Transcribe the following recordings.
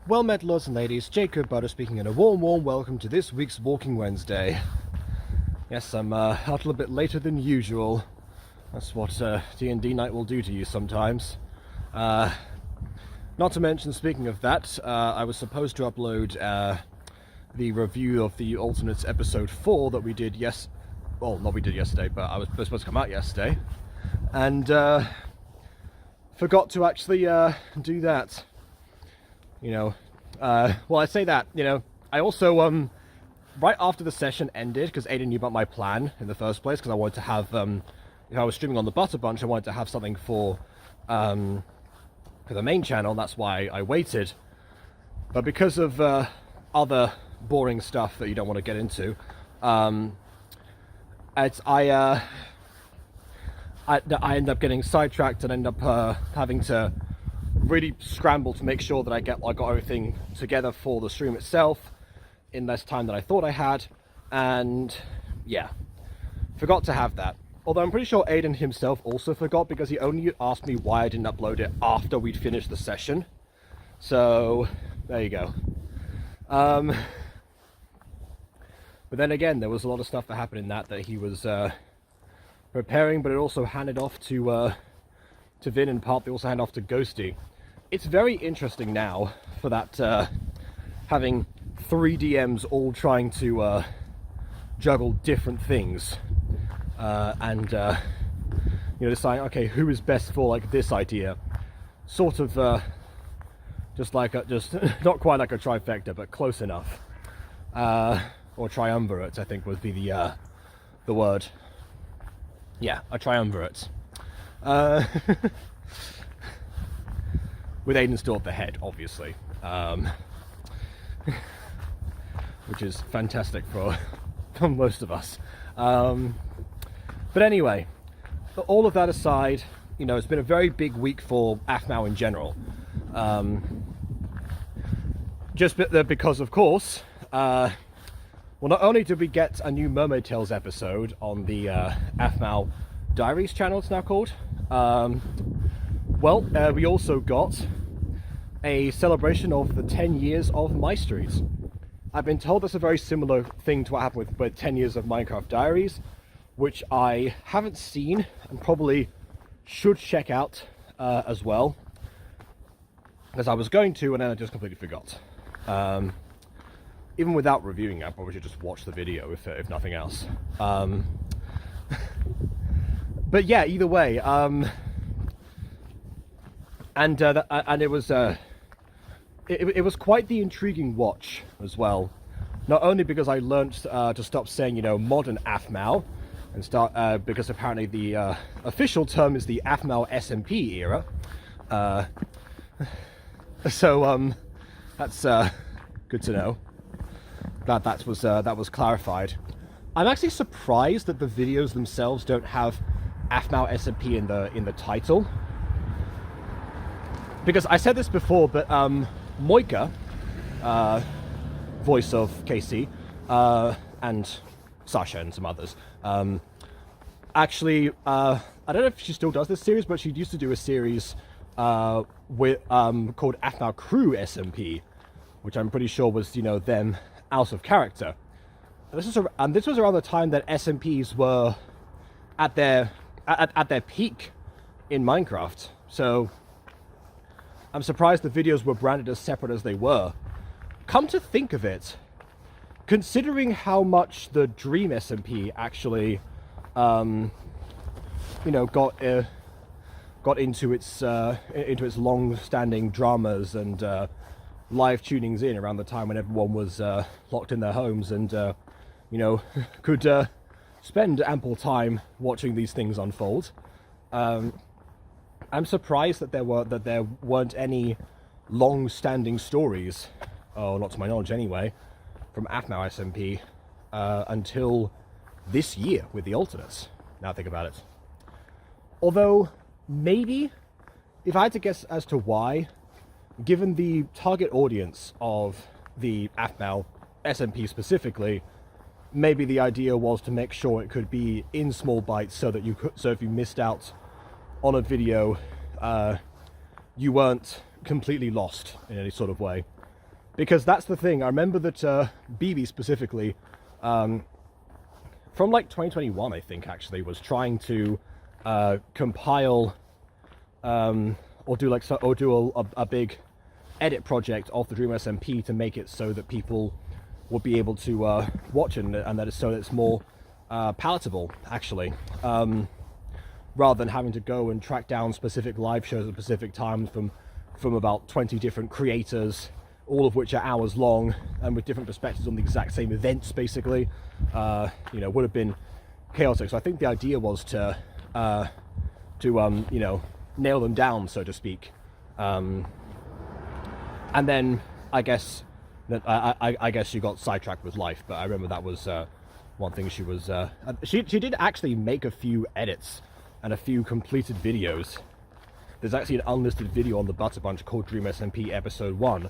Well met, lords and ladies, Jacob Butter speaking, and a warm welcome to this week's Walking Wednesday. Yes, I'm out a little bit later than usual. That's what D&D night will do to you sometimes. Not to mention, speaking of that, I was supposed to upload the review of the Alternates episode 4 that we did not we did yesterday, but I was supposed to come out yesterday. And forgot to actually do that. Well, I say that, I also, right after the session ended, because Aiden knew about my plan in the first place, because I wanted to have, if I was streaming on the Butter Bunch, I wanted to have something for the main channel, that's why I waited. But because of other boring stuff that you don't want to get into, I end up getting sidetracked and end up having to really scramble to make sure that I got everything together for the stream itself in less time than I thought I had, and yeah, forgot to have that. Although I'm pretty sure Aiden himself also forgot, because he only asked me why I didn't upload it after we'd finished the session. So there you go. But then again, there was a lot of stuff that happened in that he was preparing, but it also handed off to Vin, and part they also hand off to Ghosty. It's very interesting now for that, having 3 DMs all trying to juggle different things, and deciding, okay, who is best for like this idea, sort of just not quite like a trifecta, but close enough, or triumvirate, I think would be the word. Yeah, a triumvirate. With Aiden still at the head, obviously, which is fantastic for most of us. But anyway, all of that aside, it's been a very big week for AFMAO in general. Just because, of course, well, not only did we get a new Mermaid Tales episode on the AFMAO Diaries channel, it's now called. We also got a celebration of the 10 years of MyStreet. I've been told that's a very similar thing to what happened with 10 years of Minecraft Diaries, which I haven't seen and probably should check out as well, as I was going to, and then I just completely forgot. Even without reviewing it, I probably should just watch the video if nothing else. But yeah, either way, and it was it was quite the intriguing watch as well. Not only because I learnt to stop saying modern AFMAO and start because apparently the official term is the AFMAO SMP era. So that's good to know. Glad that was clarified. I'm actually surprised that the videos themselves don't have AFMAO SMP in the title, because I said this before, but Moika, voice of KC, and Sasha and some others, actually, I don't know if she still does this series, but she used to do a series called AFMAO Crew SMP, which I'm pretty sure was them out of character. This was around the time that SMPs were at their peak in Minecraft, so I'm surprised the videos were branded as separate as they were. Come to think of it, considering how much the Dream SMP actually, got into its long-standing dramas and live tunings in around the time when everyone was locked in their homes and could spend ample time watching these things unfold. I'm surprised that there weren't any long-standing stories, not to my knowledge anyway, from AFMAO SMP until this year with the Alternates, now I think about it. Although, maybe, if I had to guess as to why, given the target audience of the AFMAO SMP specifically, maybe the idea was to make sure it could be in small bites, so that if you missed out on a video, you weren't completely lost in any sort of way. Because that's the thing. I remember that BB specifically, from like 2021, I think actually, was trying to compile or do a big edit project of the Dream SMP to make it so that people would be able to watch it, and that is so that it's more palatable actually, rather than having to go and track down specific live shows at specific times from about 20 different creators, all of which are hours long and with different perspectives on the exact same events basically. You know, would have been chaotic. So I think the idea was to you know, nail them down, so to speak. And then I guess that I guess she got sidetracked with life, but I remember that was one thing she was she did actually make a few edits and a few completed videos. There's actually an unlisted video on the Butter Bunch called Dream SMP Episode 1.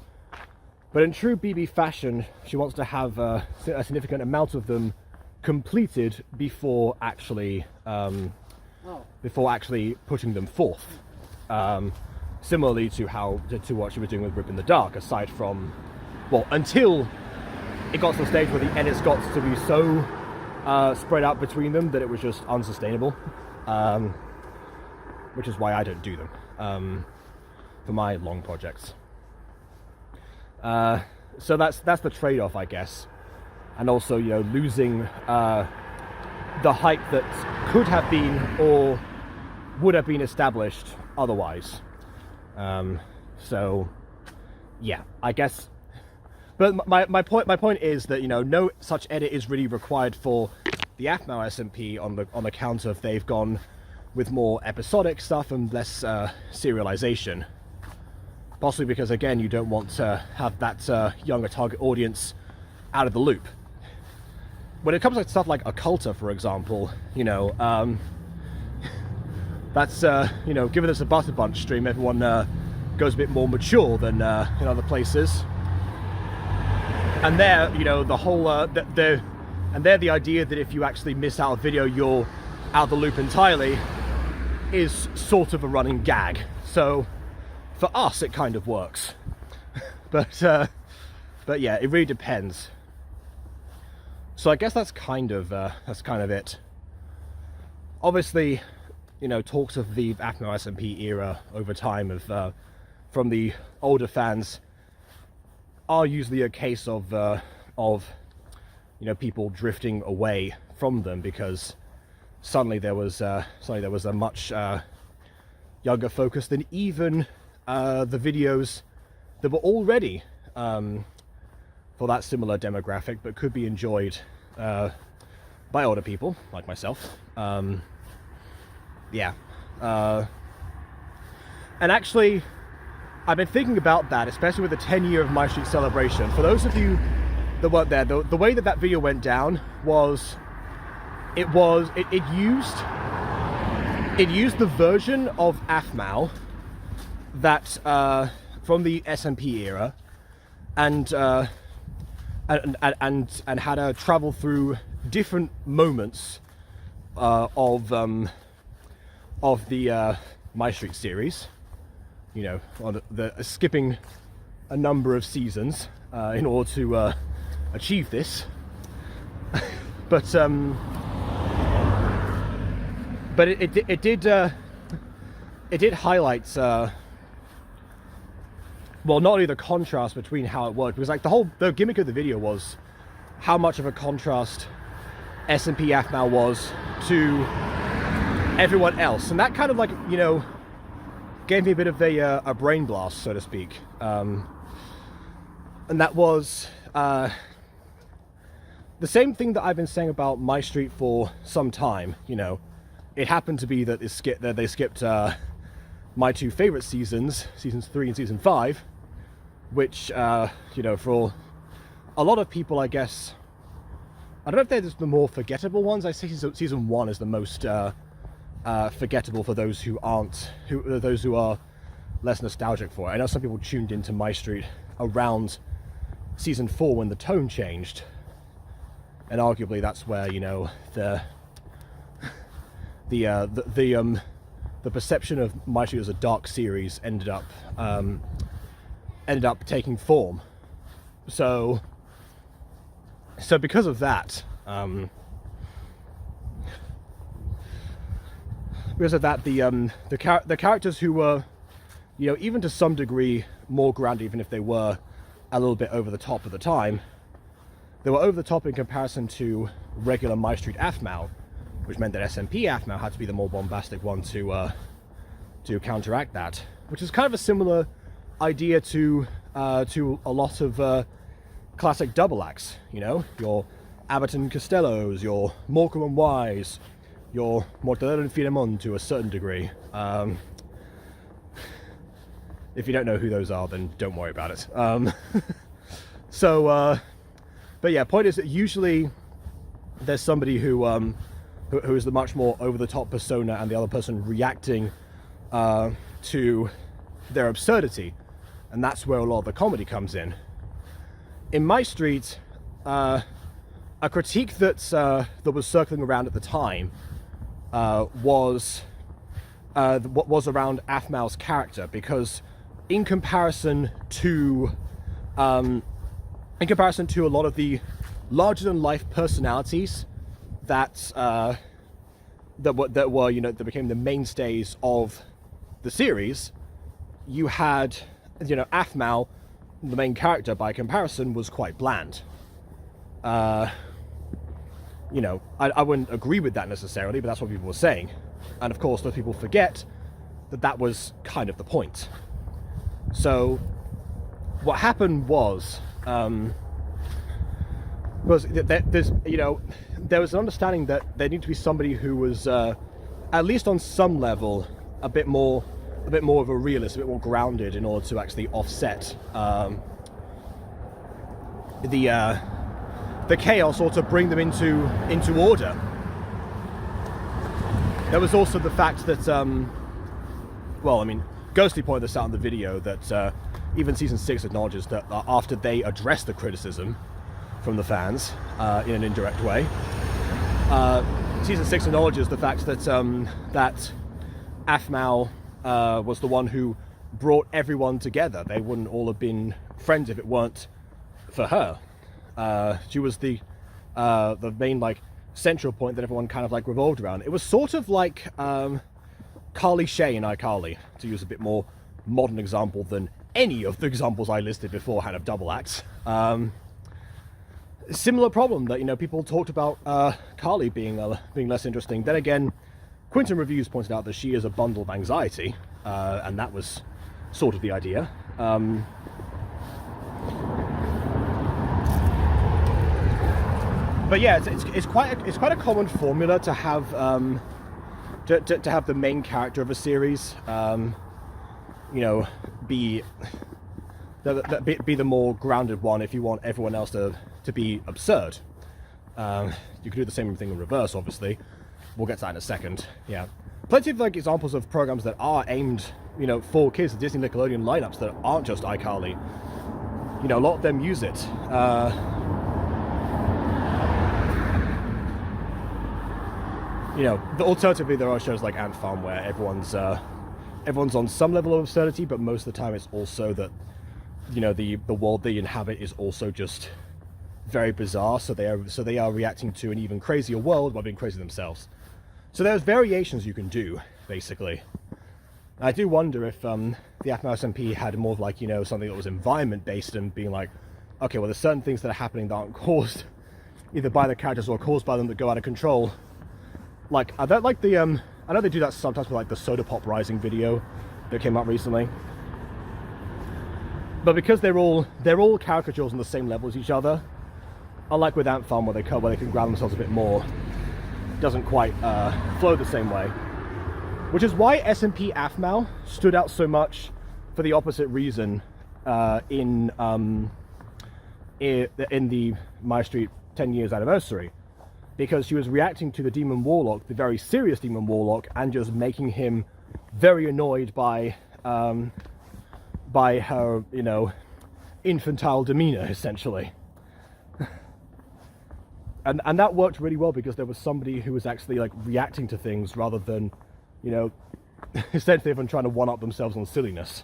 But in true BB fashion, she wants to have a significant amount of them completed before actually putting them forth. Similarly to what she was doing with Rip in the Dark, aside from, well, until it got to the stage where the edits got to be so spread out between them that it was just unsustainable. Which is why I don't do them for my long projects. So that's the trade-off, I guess, and also, you know, losing the hype that could have been or would have been established otherwise. So yeah, I guess. But my point is that, you know, no such edit is really required for the AFMAO SMP on account of they've gone with more episodic stuff and less serialization. Possibly because, again, you don't want to have that younger target audience out of the loop. When it comes to stuff like Occulta, for example, you know, that's, you know, given it's a Butter Bunch stream, everyone goes a bit more mature than in other places. And there, you know, the whole, the idea that if you actually miss out a video, you're out of the loop entirely, is sort of a running gag. So for us it kind of works. but yeah, it really depends. So I guess that's kind of it. Obviously, you know, talks of the AFMAO SMP era over time of from the older fans are usually a case of you know, people drifting away from them because suddenly there was a much younger focus than even the videos that were already for that similar demographic, but could be enjoyed by older people like myself. Yeah, and actually, I've been thinking about that, especially with the 10-year of MyStreet celebration. For those of you that weren't there, the way that video went down was it used the version of AFMAO that from the SMP era, and had to travel through different moments of the MyStreet series. You know, on skipping a number of seasons in order to achieve this, but it did highlight well, not only the contrast between how it worked, because like the gimmick of the video was how much of a contrast SMP AFMAO was to everyone else, and that kind of, like, you know, gave me a bit of a brain blast, so to speak. And that was the same thing that I've been saying about MyStreet for some time. You know, it happened to be that they skipped my two favorite seasons, seasons 3 and season 5, which you know, for a lot of people, I guess, I don't know if they're just the more forgettable ones. I say season 1 is the most forgettable for those who are less nostalgic for it. I know some people tuned into MyStreet around season 4 when the tone changed, and arguably that's where, you know, the perception of MyStreet as a dark series ended up taking form. So because of that, the characters who were, you know, even to some degree more grounded, even if they were a little bit over the top at the time, they were over the top in comparison to regular MyStreet Aphmau, which meant that SMP Aphmau had to be the more bombastic one to counteract that, which is kind of a similar idea to a lot of classic double acts. You know, your Abbott and Costellos, your Morecambe and Wise, your Mortadelo and Filemon to a certain degree. If you don't know who those are, then don't worry about it. But yeah, point is that usually there's somebody who is the much more over-the-top persona, and the other person reacting to their absurdity, and that's where a lot of the comedy comes in. In MyStreet, a critique that was circling around at the time was around Aphmau's character, because in comparison to a lot of the larger-than-life personalities that were, you know, that became the mainstays of the series, you had, you know, Aphmau, the main character, by comparison, was quite bland. You know, I wouldn't agree with that necessarily, but that's what people were saying. And of course, those people forget that that was kind of the point. So what happened was there's, you know, there was an understanding that there needed to be somebody who was at least on some level a bit more of a realist, a bit more grounded, in order to actually offset the chaos, or to bring them into order. There was also the fact that well, I mean, Ghostly pointed this out in the video, that even season 6 acknowledges that after they addressed the criticism from the fans in an indirect way, season 6 acknowledges the fact that that Aphmau was the one who brought everyone together. They wouldn't all have been friends if it weren't for her. She was the main, like, central point that everyone kind of like revolved around. It was sort of like Carly Shay in iCarly, to use a bit more modern example than any of the examples I listed beforehand of double acts. Similar problem that, you know, people talked about Carly being less interesting. Then again, Quinton Reviews pointed out that she is a bundle of anxiety, and that was sort of the idea. But yeah, it's quite a common formula to have to have the main character of a series, you know, be the more grounded one if you want everyone else to be absurd. You could do the same thing in reverse, obviously. We'll get to that in a second. Yeah, plenty of like examples of programs that are aimed, you know, for kids. The Disney Nickelodeon lineups that aren't just iCarly. You know, a lot of them use it. You know, alternatively, there are shows like Ant Farm where everyone's on some level of absurdity, but most of the time it's also that, you know, the world they inhabit is also just very bizarre. So they are reacting to an even crazier world while being crazy themselves. So there's variations you can do, basically. I do wonder if the Aphmau SMP had more of, like, you know, something that was environment based, and being like, okay, well, there's certain things that are happening that aren't caused either by the characters or caused by them, that go out of control. Like, I don't like the I know they do that sometimes with like the Soda Pop Rising video that came out recently. But because they're all caricatures on the same level as each other, unlike with Ant Farm where they can ground themselves a bit more, it doesn't quite flow the same way. Which is why SMP Aphmau stood out so much for the opposite reason in the MyStreet 10 years anniversary. Because she was reacting to the Demon Warlock, the very serious Demon Warlock, and just making him very annoyed by her, you know, infantile demeanor, essentially. And that worked really well, because there was somebody who was actually like reacting to things rather than, you know, essentially everyone trying to one-up themselves on silliness.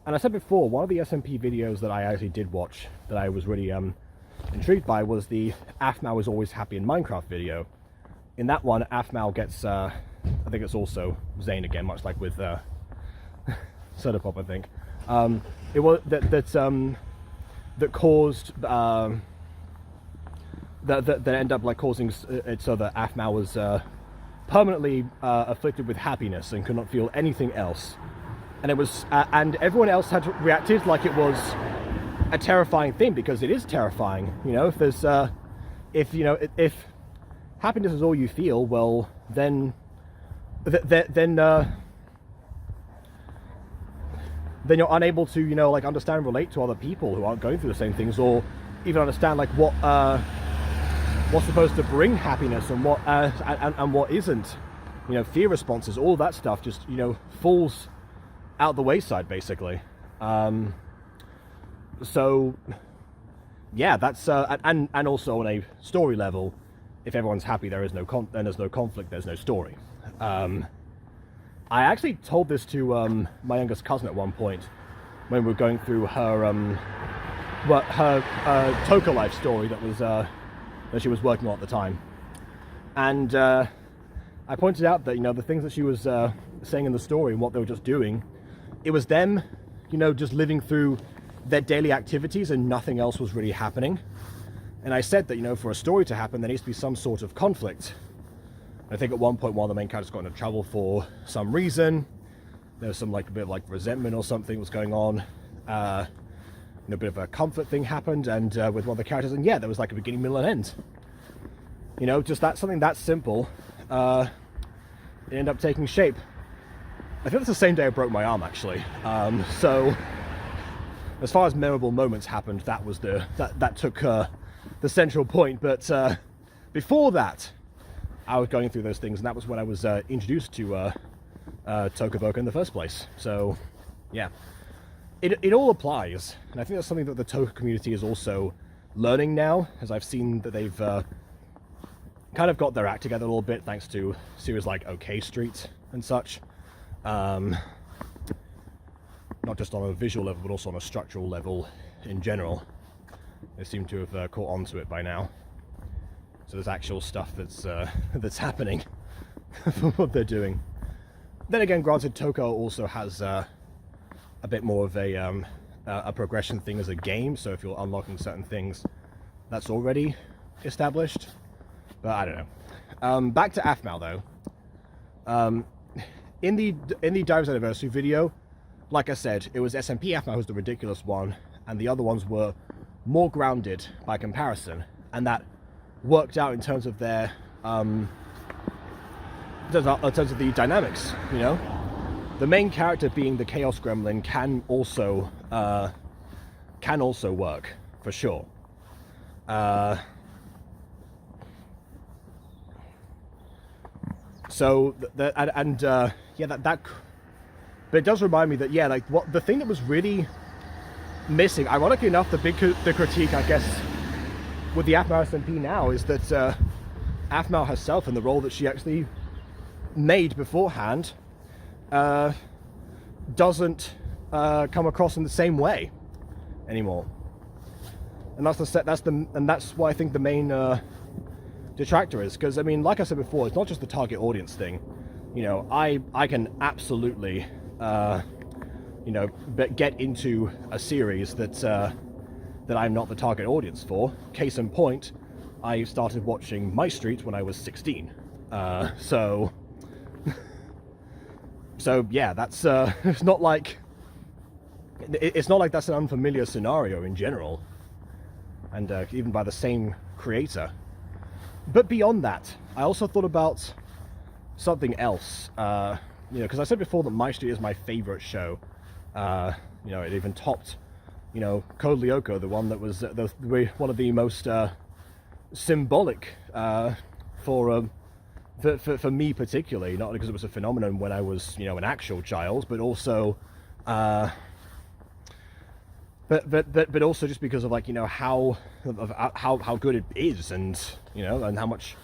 And I said before, one of the SMP videos that I actually did watch that I was really intrigued by was the Aphmau is always happy in Minecraft video. In that one, Aphmau gets, I think it's also Zane again, much like with Soda Pop, I think. It was that caused that ended up like causing it so that Aphmau was permanently afflicted with happiness and could not feel anything else. And it was, and everyone else had reacted like it was a terrifying thing, because it is terrifying. You know, if there's, if happiness is all you feel, well, then you're unable to, like, understand and relate to other people who aren't going through the same things, or even understand like what's supposed to bring happiness and what and what isn't. Fear responses, all that stuff just falls out the wayside, basically. So yeah, that's and also on a story level, if everyone's happy, there's no conflict, there's no story. I actually told this to my youngest cousin at one point when we were going through her Toka life story that was that she was working on at the time, and I pointed out that the things that she was saying in the story and what they were just doing, it was them, just living through their daily activities and nothing else was really happening. And I said that, for a story to happen, there needs to be some sort of conflict. And I think at one point, one of the main characters got into trouble for some reason. There was some a bit of resentment or something was going on. A bit of a comfort thing happened, and with one of the characters, and yeah, there was like a beginning, middle, and end. Just something that simple. It ended up taking shape. I think it's the same day I broke my arm, actually. So as far as memorable moments happened, that was that took the central point. But before that, I was going through those things, and that was when I was introduced to Tokaboka in the first place. So yeah, it all applies, and I think that's something that the Toka community is also learning now, as I've seen that they've kind of got their act together a little bit, thanks to series like MyStreet and such. Not just on a visual level, but also on a structural level in general. They seem to have caught on to it by now. So there's actual stuff that's happening for what they're doing. Then again, granted, Toka also has a bit more of a progression thing as a game. So if you're unlocking certain things, that's already established. But I don't know. Back to Aphmau though. In the Divers Anniversary video, like I said, it was SMP Aphmau who was the ridiculous one, and the other ones were more grounded by comparison, and that worked out in terms of their in terms of the dynamics. The main character being the Chaos Gremlin can also work for sure. So but it does remind me that what the thing that was really missing, ironically enough, the critique, I guess, with the Aphmau SMP now is that Aphmau herself and the role that she actually made beforehand doesn't come across in the same way anymore, and that's what I think the main detractor is, because I mean, like I said before, it's not just the target audience thing. I can absolutely get into a series that I'm not the target audience for. Case in point, I started watching MyStreet when I was 16. So yeah, that's it's not like that's an unfamiliar scenario in general, and even by the same creator. But beyond that, I also thought about something else. Because I said before that MyStreet is my favorite show. It even topped, Code Lyoko, the one that was one of the most symbolic for me particularly, not because it was a phenomenon when I was, an actual child, but also, but also just because of how good it is, and and how much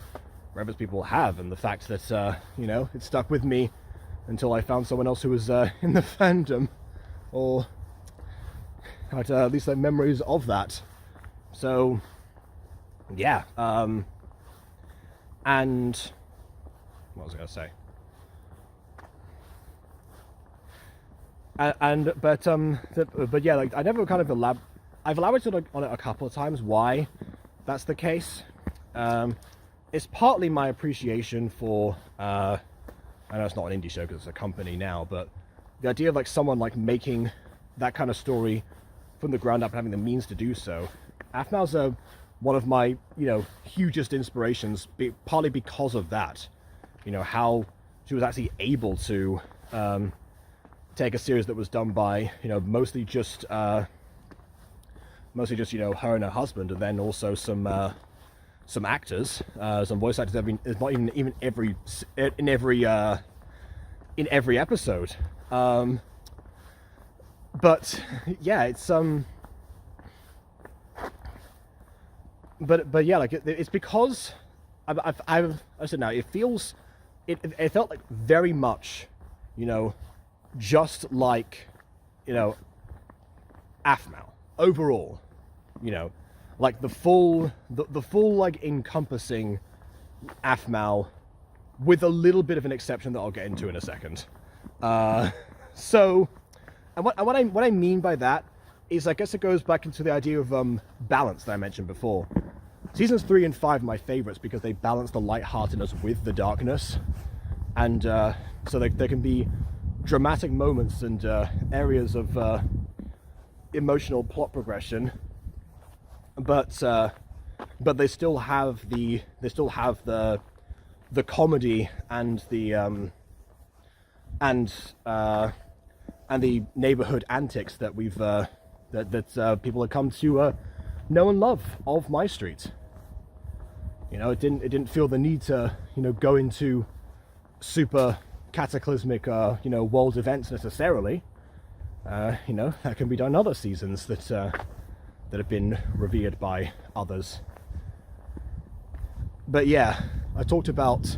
reference people have, and the fact that it stuck with me until I found someone else who was in the fandom, or had at least like memories of that. So yeah, and what was I gonna say? But yeah, like I never kind of I've elaborated on it a couple of times why that's the case. It's partly my appreciation for I know it's not an indie show because it's a company now, but the idea of like someone like making that kind of story from the ground up and having the means to do so. Afnau's one of my, you know, hugest inspirations, partly because of that. You know, how she was actually able to take a series that was done by, you know, mostly just you know, her and her husband, and then also some actors, some voice actors. It's not even in every episode. But yeah, it's but yeah, like it's because I said now it felt like very much, you know, just like, you know, Afnau overall, you know, like the full like encompassing Afnau, with a little bit of an exception that I'll get into in a second. So, and what I mean by that is, I guess it goes back into the idea of balance that I mentioned before. Seasons 3 and 5 are my favorites because they balance the lightheartedness with the darkness, and so there can be dramatic moments and areas of emotional plot progression, but they still have the comedy and the neighborhood antics that we've that people have come to know and love of MyStreet. You know, it didn't feel the need to, you know, go into super cataclysmic you know, world events necessarily. You know, that can be done in other seasons that have been revered by others. But yeah, I talked about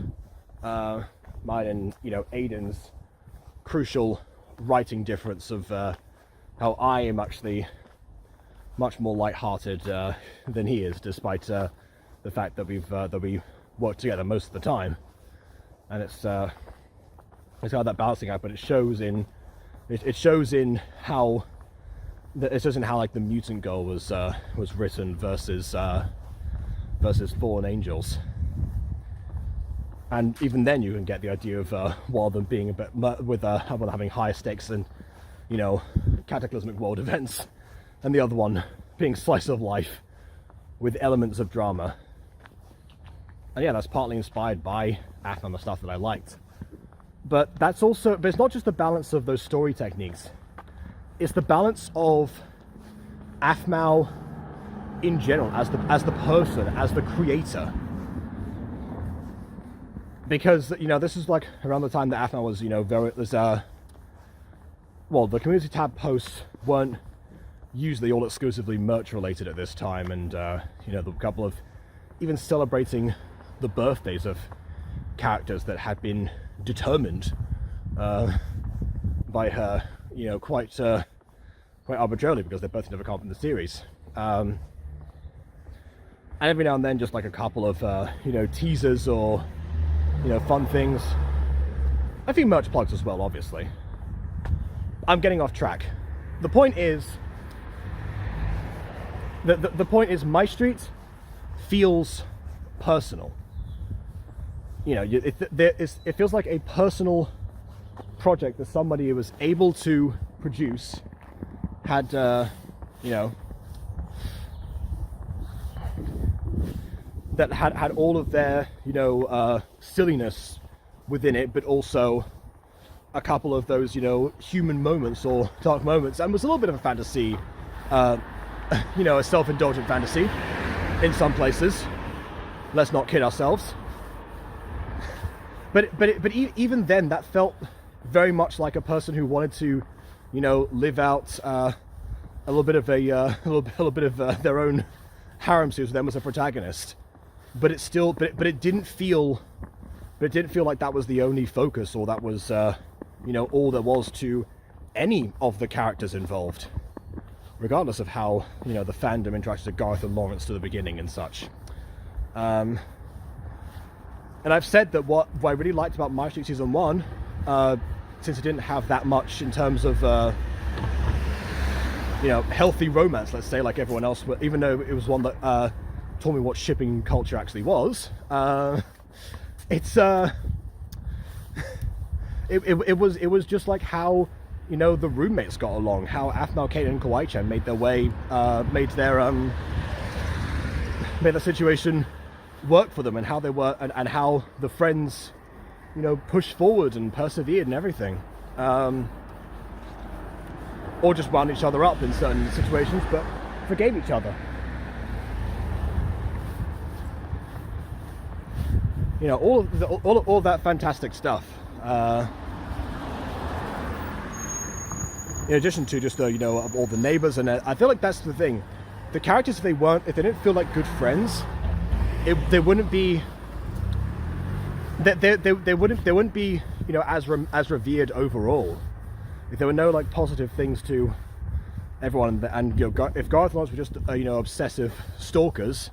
mine and, you know, Aiden's crucial writing difference of how I am actually much more light-hearted than he is, despite the fact that we work together most of the time. And it's kind of that balancing act, but it shows in how like the mutant girl was written versus Fallen Angels. And even then you can get the idea of one of them being a bit with one having higher stakes and, you know, cataclysmic world events, and the other one being slice of life with elements of drama. And yeah, that's partly inspired by Afnau and the stuff that I liked. But it's not just the balance of those story techniques. It's the balance of Afnau in general, as the person, as the creator. Because, you know, this is like around the time that Afnau was, you know, well, the community tab posts weren't usually all exclusively merch related at this time, and you know, the couple of even celebrating the birthdays of characters that had been determined by her, you know, quite arbitrarily, because their birthday never come up in the series. And every now and then, just like a couple of you know, teasers or, you know, fun things. I think merch plugs as well, obviously. I'm getting off track. The point is, the point is, MyStreet feels personal. You know, it feels like a personal project that somebody who was able to produce had, you know, that had all of their, you know, silliness within it, but also a couple of those, you know, human moments or dark moments, and was a little bit of a fantasy, you know, a self-indulgent fantasy in some places. Let's not kid ourselves. But even then, that felt very much like a person who wanted to, you know, live out a little bit of their own harem series with them as a protagonist. But it still, but it didn't feel like that was the only focus, or that was, you know, all there was to any of the characters involved. regardless of how, you know, the fandom interacted with Garth and Lawrence to the beginning and such. And I've said that what I really liked about MyStreet Season 1, since it didn't have that much in terms of, you know, healthy romance, let's say, like everyone else, but even though it was one that taught me what shipping culture actually was, it was just like how, you know, the roommates got along, how Aphmau, Caitlin, and Kawaii-chan made their way, made the situation work for them, and how they were, and how the friends, you know, pushed forward and persevered and everything, or just wound each other up in certain situations, but forgave each other. You know, all of that fantastic stuff. In addition to just you know, all the neighbors, and I feel like that's the thing. The characters, if they didn't feel like good friends, they wouldn't be. They wouldn't be, you know, as revered overall. If there were no like positive things to everyone, and you know, if Garth and Lawrence were just you know, obsessive stalkers,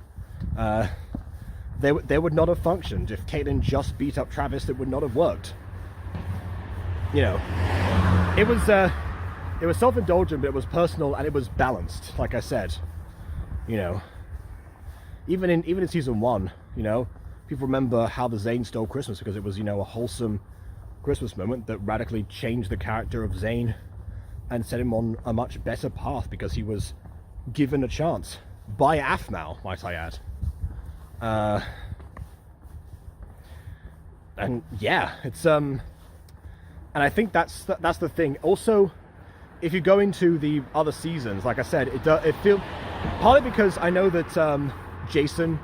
they would not have functioned. If Caitlin just beat up Travis, it would not have worked. You know, it was self-indulgent, but it was personal, and it was balanced. Like I said, you know, even in season 1, you know, people remember how the Zane stole Christmas because it was, you know, a wholesome Christmas moment that radically changed the character of Zane and set him on a much better path because he was given a chance by Aphmau, might I add. And yeah, it's and I think that's the thing. Also, if you go into the other seasons, like I said, it feels, partly because I know that Jason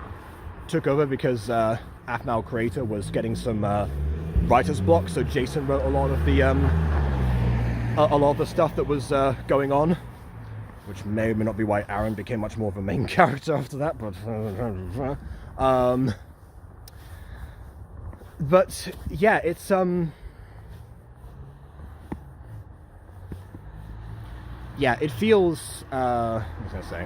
took over because Aphmau creator was getting some writer's block, so Jason wrote a lot of the stuff that was going on, which may or may not be why Aaron became much more of a main character after that, but yeah, it's yeah, it feels what was I gonna say?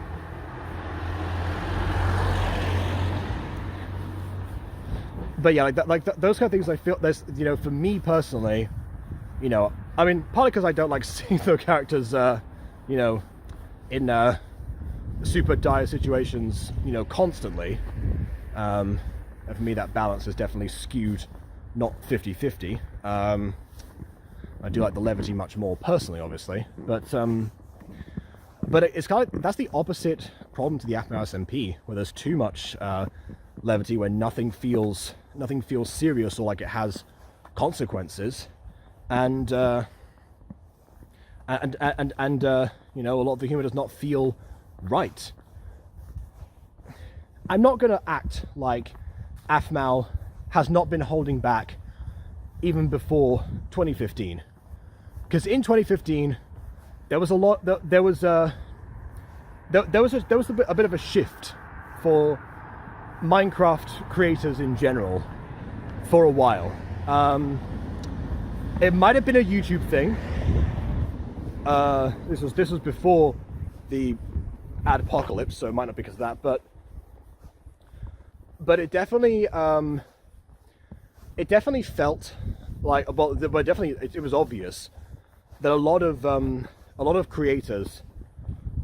But yeah, those kind of things, I feel there's, you know, for me personally, you know, I mean, partly because I don't like seeing the characters, you know, in super dire situations, you know, constantly. And for me, that balance is definitely skewed, not 50-50. I do like the levity much more personally, obviously, but it's kind of, that's the opposite problem to the Aphmau SMP, where there's too much levity, where nothing feels serious or like it has consequences, and you know, a lot of the humor does not feel right. I'm not going to act like Aphmau has not been holding back even before 2015, because in 2015 there was a lot. There was a bit of a shift for Minecraft creators in general for a while. It might have been a YouTube thing. This was before the adpocalypse, so it might not be because of that, but it definitely felt like, well, but definitely it was obvious that a lot of creators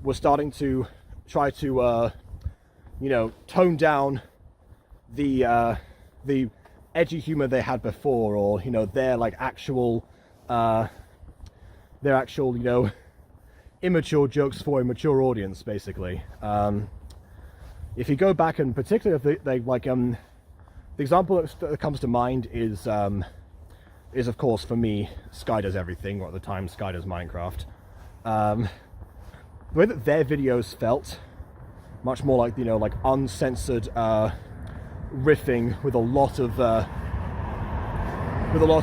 were starting to try to you know, tone down the edgy humor they had before, or, you know, their actual you know, immature jokes for a mature audience, basically. If you go back, and particularly if the example that comes to mind is of course for me Sky Does Everything, or at the time Sky Does Minecraft. The way that their videos felt, much more like, you know, like uncensored riffing with a lot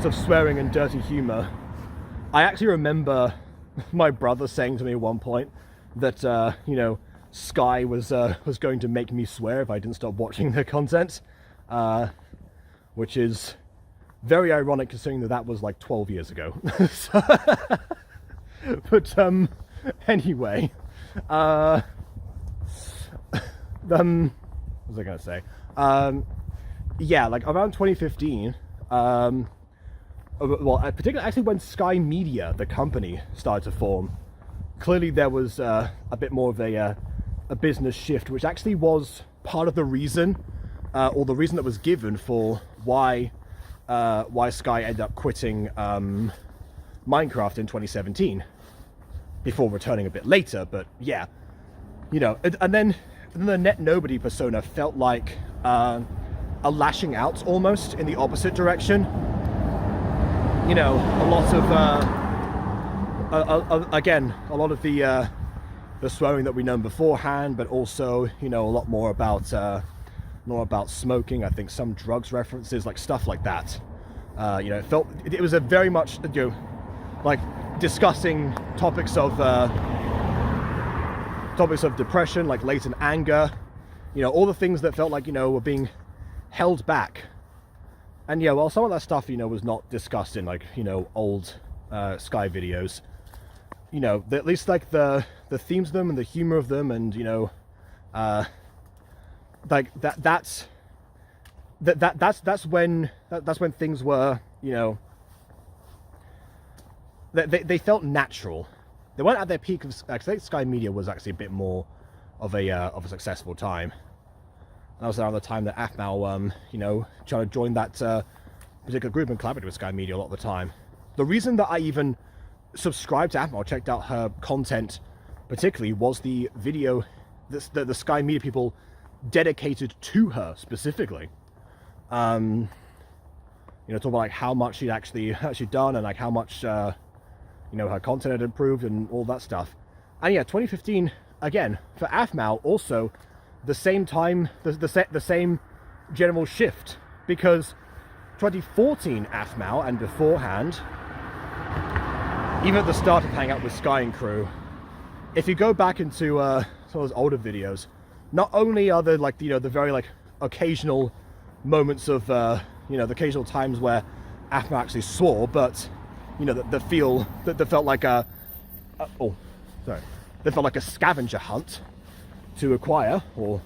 of swearing and dirty humor. I actually remember my brother saying to me at one point that you know, Sky was going to make me swear if I didn't stop watching their content, which is very ironic considering that was like 12 years ago. But anyway, What was I gonna say? Yeah, like around 2015, well, particularly actually when Sky Media, the company, started to form, clearly there was a bit more of a business shift, which actually was part of the reason, or the reason that was given for why Sky ended up quitting Minecraft in 2017, before returning a bit later. But yeah, you know, and then the net nobody persona felt like a lashing out almost in the opposite direction. You know, a lot of again, a lot of the swearing that we known beforehand, but also, you know, a lot more about smoking. I think some drugs references, like stuff like that. You know, it was a very much, you know, like discussing topics of depression, like latent anger, you know, all the things that felt like, you know, were being held back. And yeah, well, some of that stuff, you know, was not discussed in, like, you know, old Sky videos. You know, at least like the themes of them and the humor of them, and, you know, like that's when things were, you know, they felt natural. They weren't at their peak of. I think Sky Media was actually a bit more of a successful time. And that was around the time that Afmal, you know, trying to join that particular group and collaborated with Sky Media a lot of the time. The reason that I even subscribed to Afmal, checked out her content particularly, was the video that the Sky Media people dedicated to her specifically. You know, talk about like how much she'd actually done, and like how much you know, her content had improved and all that stuff. And yeah, 2015 again for Afmal, also the same time, the same general shift, because 2014 Afmal and beforehand, even at the start of Hang Out with Sky and Crew, if you go back into some of those older videos, not only are there, like, you know, the very like occasional moments of you know, the occasional times where Afmal actually swore, but, you know, that felt like that felt like a scavenger hunt to acquire, or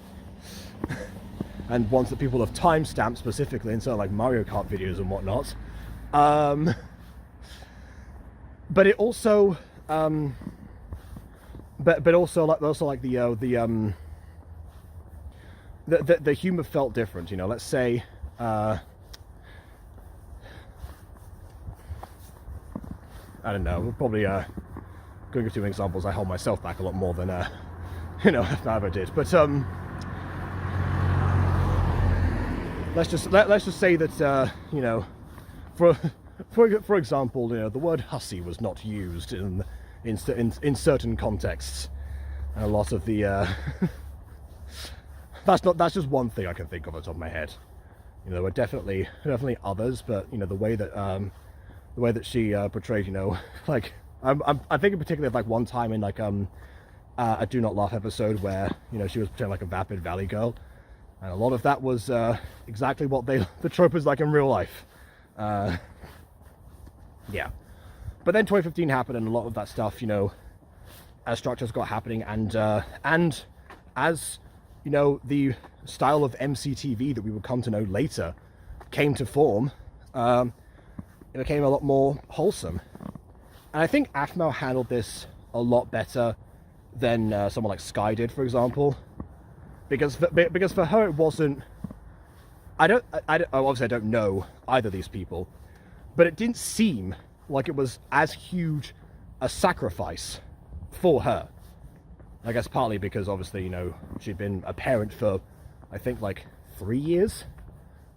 and ones that people have timestamped specifically in certain like Mario Kart videos and whatnot. But it also, but also like the humor felt different. You know, let's say. I don't know, we're probably going into examples. I hold myself back a lot more than you know, I ever did. But let's just say that you know, for example, you know, the word hussy was not used in certain contexts, and a lot of the that's just one thing I can think of off the top of my head. You know, there were definitely others, but, you know, the way that she portrayed, you know, like I'm thinking particularly of like one time in like a Do Not Laugh episode where, you know, she was pretending like a vapid valley girl, and a lot of that was exactly what the trope is like in real life. Yeah, but then 2015 happened, and a lot of that stuff, you know, as structures got happening, and as, you know, the style of MCTV that we would come to know later came to form, it became a lot more wholesome. And I think Afmal handled this a lot better than someone like Sky did, for example, because for her it wasn't. Obviously I don't know either of these people, but it didn't seem like it was as huge a sacrifice for her. I guess partly because, obviously, you know, she'd been a parent for, I think, like 3 years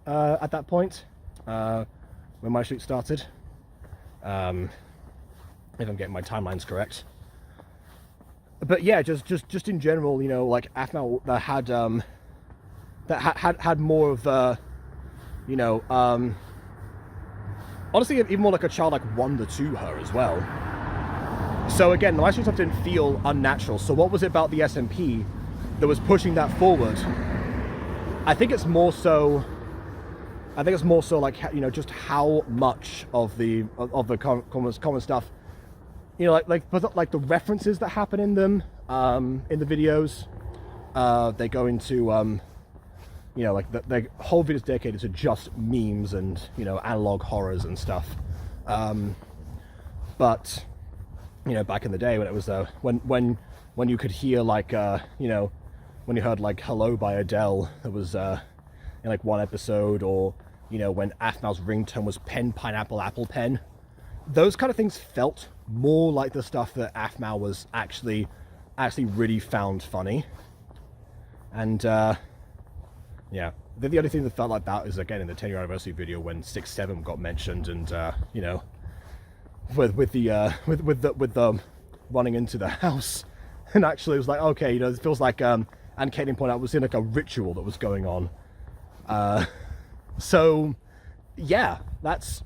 at that point, when MyStreet started. If I'm getting my timelines correct. But yeah, just in general, you know, like Afmal had more of you know, honestly, even more like a childlike wonder to her as well. So again, the MyStreet stuff didn't feel unnatural. So what was it about the SMP that was pushing that forward? I think it's more so like, you know, just how much of the common stuff you know, like the references that happen in them, in the videos, they go into, you know, like the whole video's dedicated to just memes and, you know, analog horrors and stuff. But, you know, back in the day when it was, when you could hear like, you know, when you heard like Hello by Adele, it was, in like one episode, or, you know, when Aphmau's ringtone was Pen, Pineapple, Apple Pen. Those kind of things felt more like the stuff that Aphmau was actually really found funny. And, yeah, the only thing that felt like that is, again, in the 10-year anniversary video when 6-7 got mentioned, and, you know, with the running into the house. And actually it was like, okay, you know, it feels like, and Caitlin pointed out, it was in like a ritual that was going on. So, yeah, that's,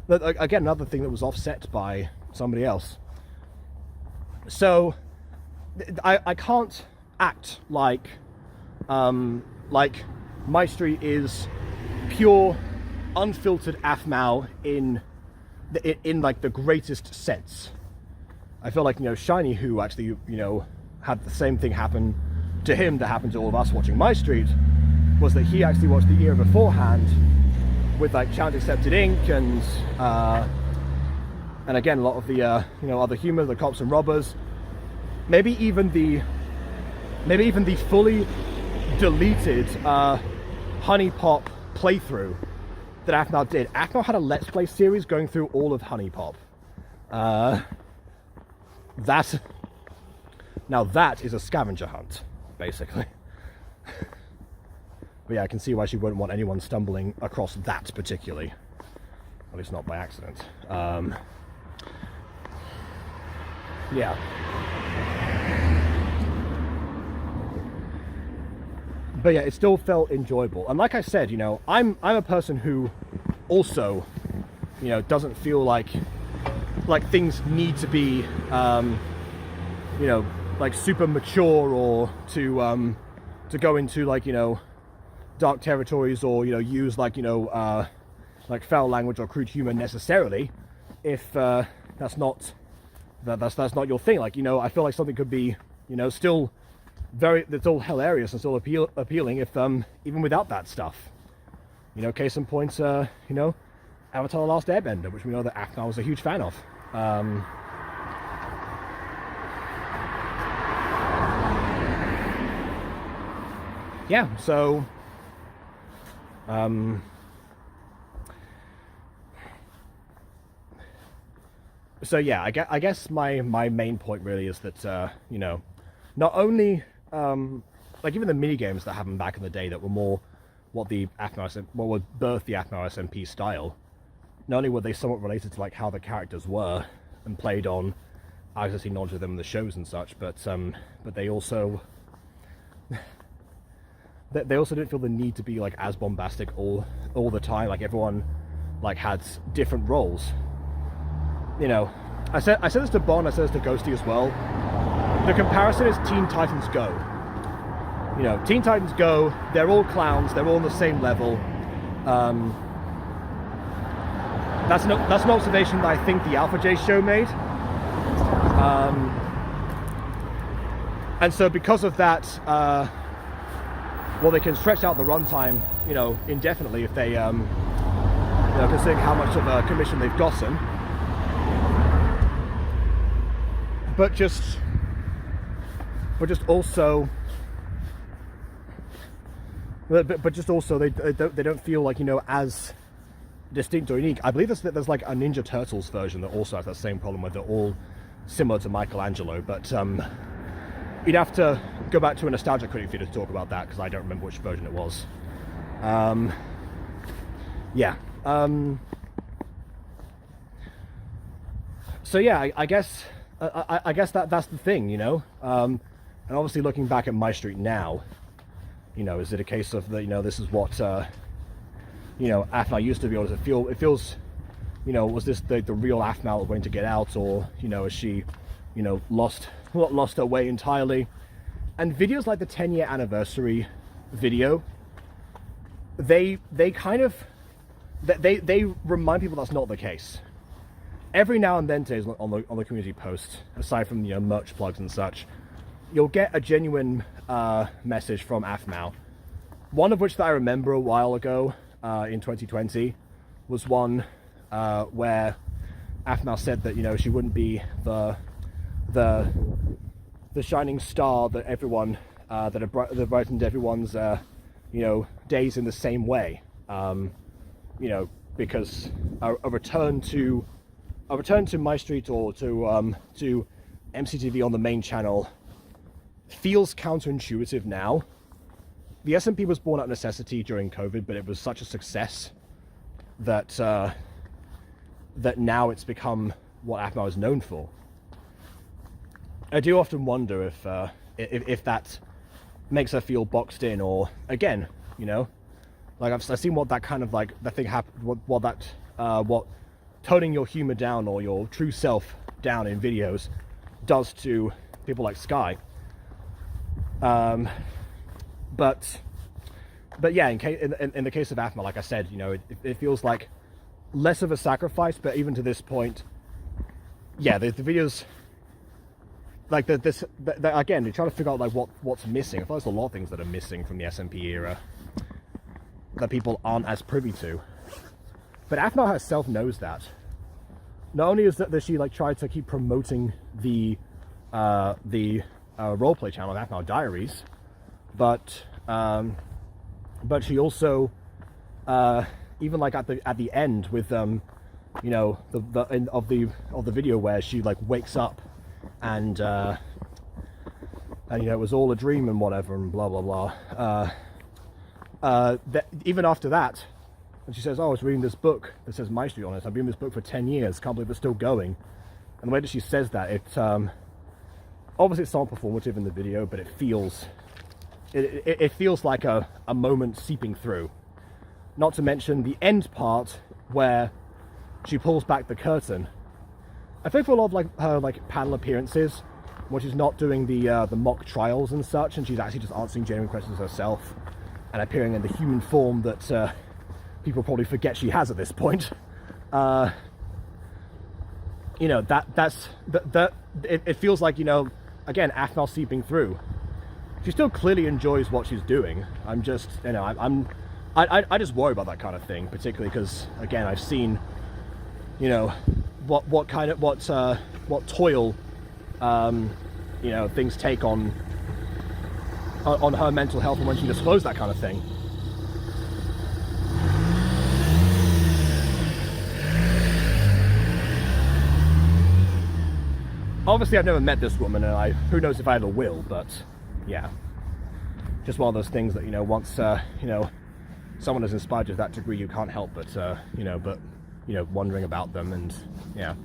again, another thing that was offset by somebody else. So, I can't act like MyStreet is pure, unfiltered Aphmau in like the greatest sense. I feel like, you know, Shiny, who actually, you know, had the same thing happen to him that happened to all of us watching MyStreet, was that he actually watched the era beforehand with like Challenge Accepted Inc. and again a lot of the you know, other humor, the cops and robbers, maybe even the fully deleted Honey Pop playthrough that Aphmau did. Aphmau had a Let's Play series going through all of Honey Pop. Now that is a scavenger hunt, basically. But yeah, I can see why she wouldn't want anyone stumbling across that particularly. At least not by accident. Yeah. But yeah, it still felt enjoyable. And like I said, you know, I'm a person who also, you know, doesn't feel like things need to be, you know, like super mature, or to go into like, you know, dark territories, or, you know, use like, you know, like foul language or crude humor necessarily, if that's not your thing. Like, you know, I feel like something could be, you know, still that's all hilarious and still appealing if even without that stuff. You know, case in point, you know, Avatar: The Last Airbender, which we know that Aphmau was a huge fan of. Yeah, so so yeah, I guess my main point really is that you know, not only like even the mini games that happened back in the day that were more what would birth the Aphmau SMP style, not only were they somewhat related to like how the characters were and played on accessing knowledge of them in the shows and such, but they also didn't feel the need to be like as bombastic all the time. Like everyone like had different roles. You know, I said this to Bon, I said this to Ghosty as well. The comparison is Teen Titans Go. You know, Teen Titans Go, they're all clowns, they're all on the same level. That's an observation that I think the Alpha J show made. And so because of that, well, they can stretch out the runtime, you know, indefinitely if they, you know, considering how much of a commission they've gotten. But just also they don't feel like, you know, as distinct or unique. I believe there's like a Ninja Turtles version that also has that same problem where they're all similar to Michelangelo, but you'd have to go back to a Nostalgia Critic video to talk about that, because I don't remember which version it was. Yeah. So yeah, I guess that's the thing, you know. And obviously, looking back at MyStreet now, you know, is it a case of that, you know, this is what you know, Aphmau used to be able to feel? It feels, you know, was this the real Aphmau going to get out, or, you know, is she, you know, lost her way entirely? And videos like the 10-year anniversary video, they kind of they remind people that's not the case. every now and then today on the community post, aside from, you know, merch plugs and such, you'll get a genuine message from Afmao. One of which that I remember a while ago in 2020 was one where Afmao said that, you know, she wouldn't be the shining star that everyone that brightened everyone's you know, days in the same way. You know, because a return to MyStreet or to MCTV on the main channel feels counterintuitive now. The SMP was born out of necessity during COVID, but it was such a success that that now it's become what Afmao is known for. I do often wonder if that makes her feel boxed in, or again, you know, like I've seen what that kind of like that thing happened, what toning your humor down or your true self down in videos does to people like Sky. But yeah, in the case of Afmao, like I said, you know, it feels like less of a sacrifice, but even to this point, yeah, the videos, like again, you're trying to figure out like what's missing. I thought there's a lot of things that are missing from the SMP era that people aren't as privy to. But Afmao herself knows that. Not only is that she like tried to keep promoting the roleplay channel of Afmao Diaries, but she also even like at the end with you know, the end of the video where she like wakes up and you know, it was all a dream and whatever and blah blah blah. Even after that, and she says, "Oh, I was reading this book that says MyStreet on it. I've been reading this book for 10 years. Can't believe it's still going." And the way that she says that, it obviously it's somewhat performative in the video, but it feels like a moment seeping through. Not to mention the end part where she pulls back the curtain. I think for a lot of like her like panel appearances, when she's not doing the mock trials and such, and she's actually just answering genuine questions herself and appearing in the human form that people probably forget she has at this point. You know, it feels like, you know, again, Afmao seeping through. She still clearly enjoys what she's doing. I'm just, you know, I just worry about that kind of thing, particularly because, again, I've seen, you know, what toil, you know, things take on her mental health, and when she disclosed that kind of thing. Obviously, I've never met this woman, and who knows if I ever will, but yeah. Just one of those things that, you know, once, you know, someone has inspired you to that degree, you can't help but, you know, wondering about them, and yeah.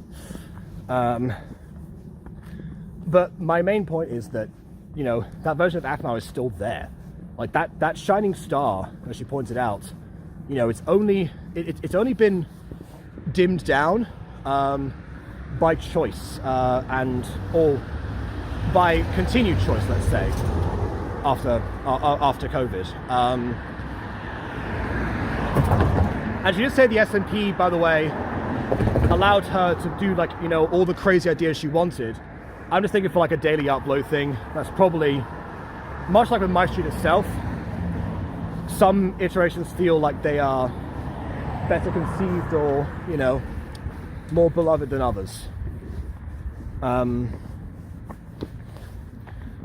But my main point is that, you know, that version of Afmao is still there. Like that shining star, as she pointed out, you know, it's only been dimmed down, by choice, or by continued choice, let's say, after COVID. And she did say the SMP, by the way, allowed her to do, like, you know, all the crazy ideas she wanted. I'm just thinking for like a daily upload thing, that's probably much like with MyStreet itself. Some iterations feel like they are better conceived, or, you know, more beloved than others.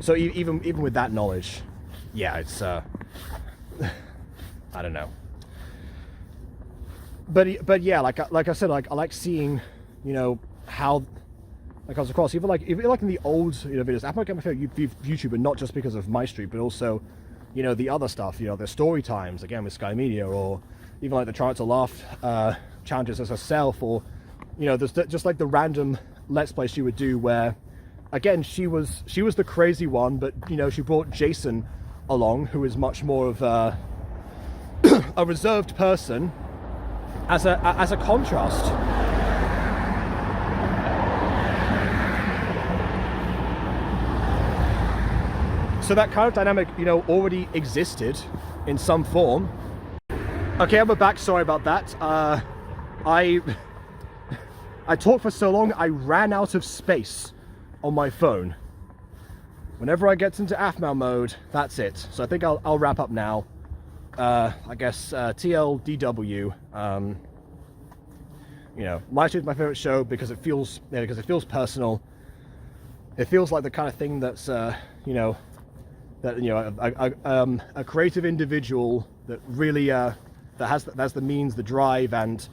So even with that knowledge, yeah, it's I don't know. But yeah, like I said, like I like seeing, you know, how like comes across, even like in the old, you know, videos. I might get my favorite YouTuber not just because of MyStreet, but also, you know, the other stuff, you know, the story times again with Sky Media, or even like the Try Not to Laugh challenges as herself, or, you know, there's just like the random Let's Play she would do where, again, she was the crazy one, but, you know, she brought Jason along, who is much more of a reserved person, as a contrast. So that kind of dynamic, you know, already existed in some form. Okay, I'm back. Sorry about that. I talked for so long, I ran out of space on my phone. Whenever I get into AFMAL mode, that's it. So I think I'll wrap up now. I guess TLDW. You know, MyStreet is my favorite show because it feels personal. It feels like the kind of thing that's a creative individual that really that has the means, the drive, and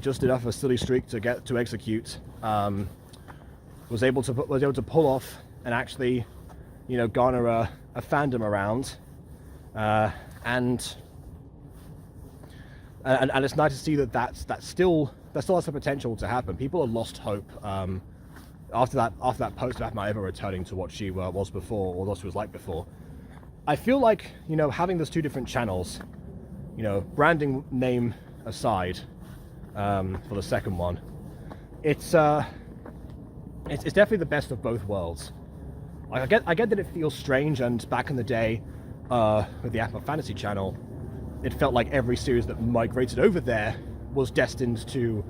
just enough of a silly streak to get to execute. Was able to pull off and actually garner a fandom around, and it's nice to see that still has the potential to happen. People have lost hope after that post about Emma ever returning to what she was before, or what she was like before. I feel like having those two different channels, branding name aside, for the second one, it's definitely the best of both worlds. Like, I get that it feels strange, and back in the day with the Apple Fantasy channel, it felt like every series that migrated over there was destined to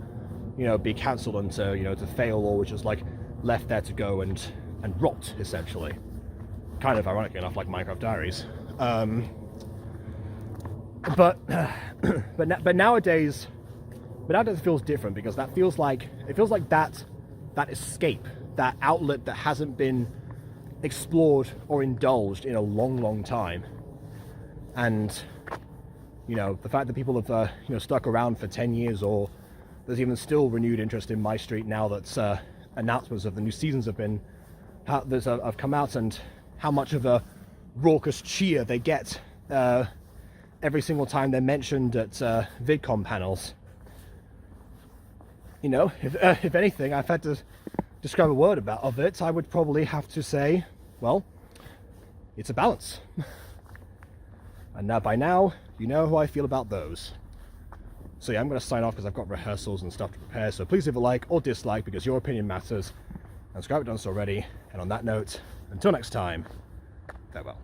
be cancelled and to fail, or was just like left there to go and rot, essentially. Kind of ironically enough, like Minecraft Diaries. But nowadays it feels different, because it feels like that escape, that outlet that hasn't been explored or indulged in a long time. And the fact that people have stuck around for 10 years, or there's even still renewed interest in MyStreet now that announcements of the new seasons have come out, and how much of a raucous cheer they get every single time they're mentioned at VidCon panels. If anything, I've had to describe a word of it, I would probably have to say, well, it's a balance. And by now, you know how I feel about those. So yeah, I'm going to sign off because I've got rehearsals and stuff to prepare, so please leave a like or dislike, because your opinion matters. And subscribe if you haven't done so already. And on that note, until next time, farewell.